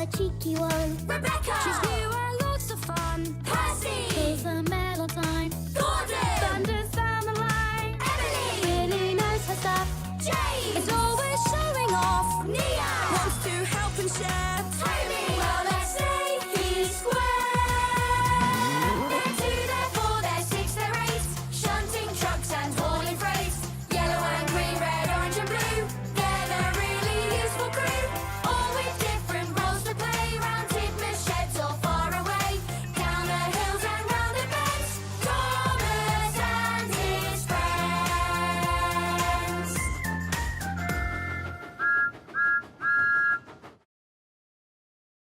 the cheeky one. Rebecca! She's new and lots of fun. Percy! Pulls the mail on time. Gordon! Thunders down the line. Emily! Really knows her stuff. James! Is always showing off. Nia! Wants to help and share.